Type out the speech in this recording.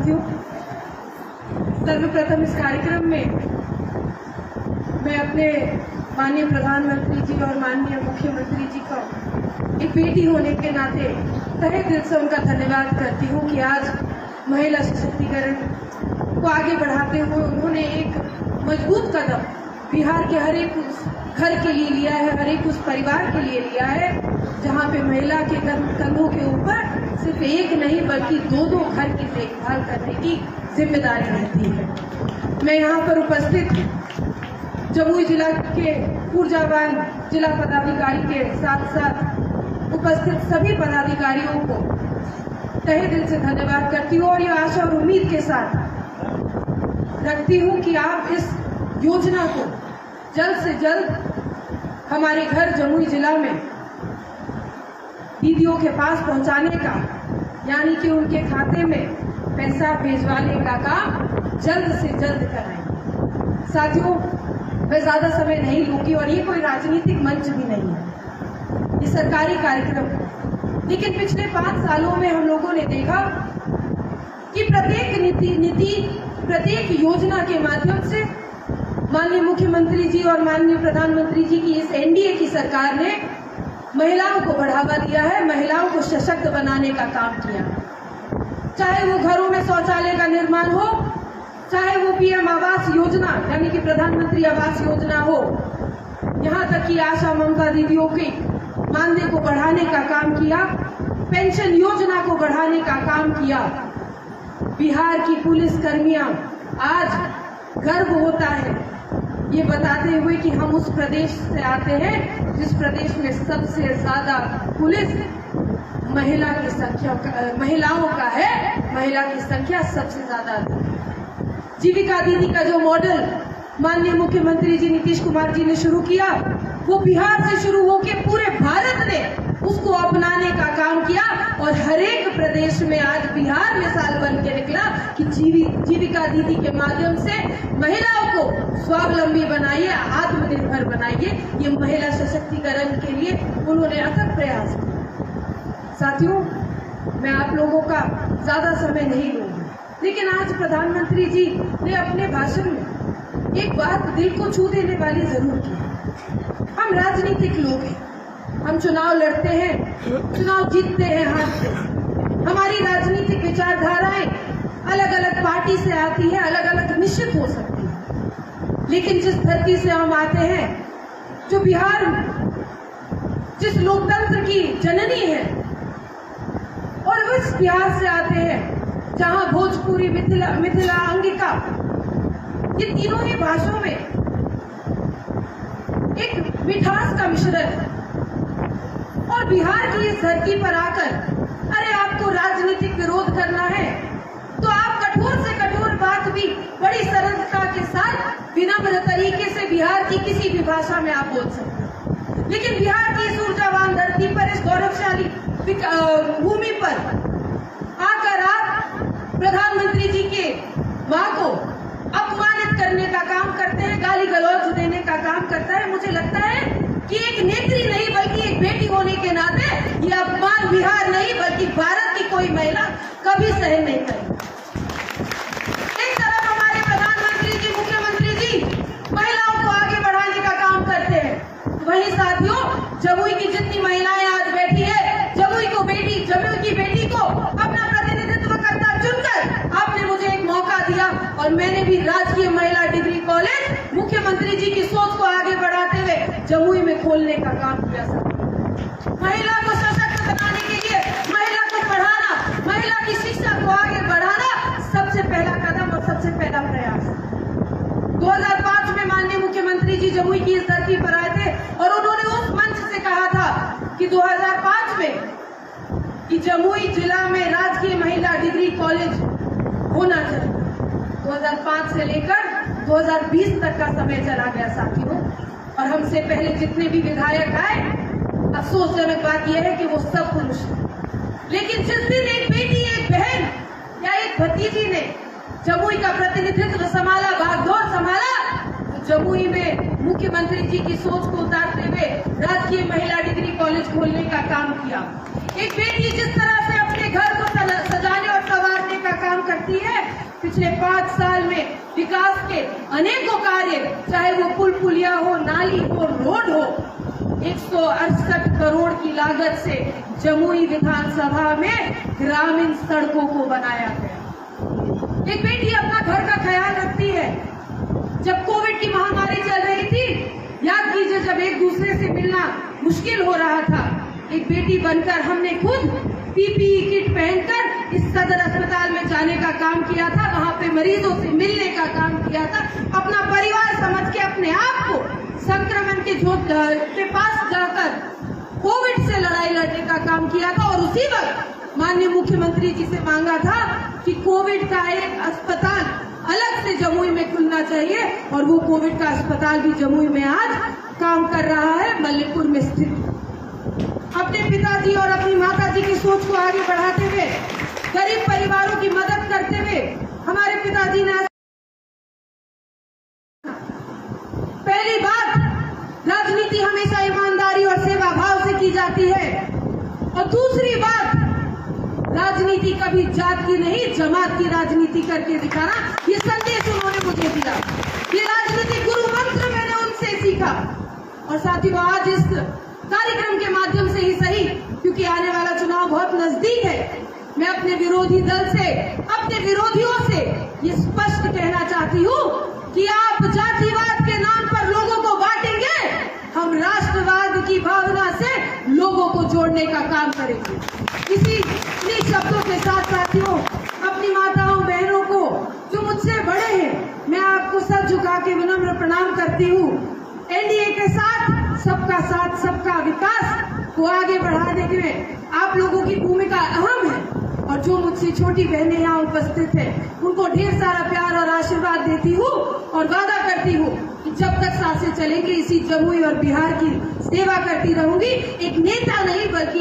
साथियों, सर्वप्रथम इस कार्यक्रम में मैं अपने माननीय प्रधानमंत्री जी और माननीय मुख्यमंत्री जी का एक बेटी होने के नाते तहे दिल से उनका धन्यवाद करती हूँ कि आज महिला सशक्तिकरण को आगे बढ़ाते हुए उन्होंने एक मजबूत कदम बिहार के हर एक घर के लिए लिया है, हर एक उस परिवार के लिए लिया है जहाँ पे महिला के कंधों के ऊपर सिर्फ एक नहीं बल्कि दो घर की देखभाल करने की जिम्मेदारी रहती है। मैं यहाँ पर उपस्थित जमुई जिला के ऊर्जावान जिला पदाधिकारी के साथ साथ उपस्थित सभी पदाधिकारियों को तहे दिल से धन्यवाद करती हूँ और ये आशा और उम्मीद के साथ रखती हूँ कि आप इस योजना को जल्द से जल्द हमारे घर जमुई जिला में दीदियों के पास पहुंचाने का, यानी कि उनके खाते में पैसा भिजवाने का काम जल्द से जल्द कराएं। साथियों, मैं ज्यादा समय नहीं लूंगी और ये कोई राजनीतिक मंच भी नहीं है, ये सरकारी कार्यक्रम है। लेकिन पिछले 5 सालों में हम लोगों ने देखा कि प्रत्येक नीति प्रत्येक योजना के माध्यम से माननीय मुख्यमंत्री जी और माननीय प्रधानमंत्री जी की इस एनडीए की सरकार ने महिलाओं को बढ़ावा दिया है, महिलाओं को सशक्त बनाने का काम किया। चाहे वो घरों में शौचालय का निर्माण हो, चाहे वो पीएम आवास योजना यानी कि प्रधानमंत्री आवास योजना हो, यहाँ तक कि आशा ममता दीदियों के मानदेय को बढ़ाने का काम किया, पेंशन योजना को बढ़ाने का काम किया। बिहार की पुलिस कर्मियां आज गर्व होता है ये बताते हुए कि हम उस प्रदेश से आते हैं जिस प्रदेश में सबसे ज्यादा पुलिस महिलाओं का है, महिला की संख्या सबसे ज्यादा। जीविका दीदी का जो मॉडल माननीय मुख्यमंत्री जी नीतीश कुमार जी ने शुरू किया, वो बिहार से शुरू होकर पूरे भारत ने उसको अपनाने का काम किया और हर एक प्रदेश में आज बिहार मिसाल बन के निकला कि जीविका दीदी के माध्यम से महिलाओं को स्वावलंबी बनाइए, आत्मनिर्भर बनाइए। ये महिला सशक्तिकरण के लिए उन्होंने अथक प्रयास किया। साथियों, मैं आप लोगों का ज्यादा समय नहीं लूंगी, लेकिन आज प्रधानमंत्री जी ने अपने भाषण में एक बात दिल को छू देने वाली जरूर की। हम राजनीतिक लोग हैं, हम चुनाव लड़ते हैं, चुनाव जीतते हैं हाथ से। हमारी राजनीतिक विचारधाराएं अलग अलग पार्टी से आती है, अलग अलग निश्चित हो सकती है, लेकिन जिस धरती से हम आते हैं, जो बिहार जिस लोकतंत्र की जननी है, और उस बिहार से आते हैं जहां भोजपुरी, मिथिला, अंगिका, ये तीनों ही भाषाओं में एक मिठास का मिश्रण है। और बिहार की इस धरती पर आकर अरे आपको राजनीतिक विरोध करना है तो आप कठोर से कठोर बात भी बड़ी सरलता के साथ विनम्र तरीके से बिहार की किसी भी भाषा में आप बोल सकते हैं। लेकिन बिहार की इस ऊर्जावान धरती पर, इस गौरवशाली भूमि पर आकर आप प्रधानमंत्री जी के मां को अपमानित करने का काम करते हैं, गाली गलौज देने का काम करता है। मुझे लगता है कि एक नेत्री नहीं बल्कि एक बेटी होने के नाते ये अपमान बिहार नहीं बल्कि भारत की कोई महिला कभी सहन नहीं करेगी। एक तरफ हमारे प्रधानमंत्री जी, मुख्यमंत्री जी महिलाओं को आगे बढ़ाने का काम करते हैं, वहीं साथियों जमुई की जितनी महिलाएं आज बैठी है, जमुई की बेटी को अपना प्रतिनिधित्व करता चुनकर आपने मुझे एक मौका दिया और मैंने भी राजकीय महिला डिग्री कॉलेज मुख्यमंत्री जी की सोच को आगे बढ़ाते हुए जमुई में खोलने का काम किया। महिला को सशक्त बनाने के लिए, महिला को बढ़ाना, महिला की शिक्षा को आगे बढ़ाना सबसे पहला कदम और सबसे पहला प्रयास। 2005 में माननीय मुख्यमंत्री जी जमुई की इस धरती पर आए थे और उन्होंने उस मंच से कहा था कि 2005 में कि जमुई जिला में राजकीय महिला डिग्री कॉलेज होना चाहिए। 2005 से लेकर 2020 तक का समय चला गया साथियों, और हमसे पहले जितने भी विधायक आए, अफसोसजनक बात यह है कि वो सब पुरुष हैं। लेकिन जिस दिन एक बेटी, एक बहन या एक भतीजी ने जमुई का प्रतिनिधित्व संभाला, भागदौड़ संभाला, तो जमुई में मुख्यमंत्री जी की सोच को उतारते हुए राजकीय महिला डिग्री कॉलेज खोलने का काम किया। एक बेटी जिस तरह से अपने घर को सजाने और संवारने का काम करती है, पिछले 5 साल में विकास के अनेकों कार्य, चाहे वो पुल पुलिया हो, नाली हो, रोड हो, 168 करोड़ की लागत से जमुई विधानसभा में ग्रामीण सड़कों को बनाया गया। एक बेटी अपना घर का ख्याल रखती है। जब कोविड की महामारी चल रही थी, याद कीजिए, जब एक दूसरे से मिलना मुश्किल हो रहा था, एक बेटी बनकर हमने खुद पीपीई किट पहनकर इस सदर अस्पताल में जाने का काम किया था, वहां पे मरीजों से मिलने का काम किया था, अपना परिवार समझ के अपने आप को संक्रमण के के पास जाकर कोविड से लड़ाई लड़ने का काम किया था। और उसी वक्त माननीय मुख्यमंत्री जी से मांगा था कि कोविड का एक अस्पताल अलग से जमुई में खुलना चाहिए, और वो कोविड का अस्पताल भी जमुई में आज काम कर रहा है, मल्लीपुर में स्थित। अपने पिताजी और अपनी माताजी की सोच को आगे बढ़ाते हुए, गरीब परिवारों की मदद करते हुए हमारे पिताजी ने पहली बात, राजनीति हमेशा ईमानदारी और सेवा भाव से की जाती है, और दूसरी बात, राजनीति कभी जात की नहीं जमात की राजनीति करके दिखाना, ये संदेश उन्होंने मुझे दिया। ये राजनीतिक गुरु मंत्र मैंने उनसे सीखा। और साथियों, आज इस कार्यक्रम के माध्यम से ही सही, क्योंकि आने वाला चुनाव बहुत नजदीक है, मैं अपने विरोधी दल से, अपने विरोधियों से ये स्पष्ट कहना चाहती हूँ कि आप जातिवाद के नाम पर लोगों को बांटेंगे, हम राष्ट्रवाद की भावना से लोगों को जोड़ने का काम करेंगे। इन्हीं शब्दों के साथ साथियों, अपनी माताओं बहनों को जो मुझसे बड़े हैं, मैं आपको सर झुका के विनम्र प्रणाम करती हूँ। एनडीए के साथ सबका विकास को आगे बढ़ाने में आप लोगों की भूमिका अहम है, और जो मुझसे छोटी बहनें यहाँ उपस्थित हैं, उनको ढेर सारा प्यार और आशीर्वाद देती हूँ, और वादा करती हूँ कि जब तक सांसें चलेंगी इसी जमुई और बिहार की सेवा करती रहूंगी। एक नेता नहीं बल्कि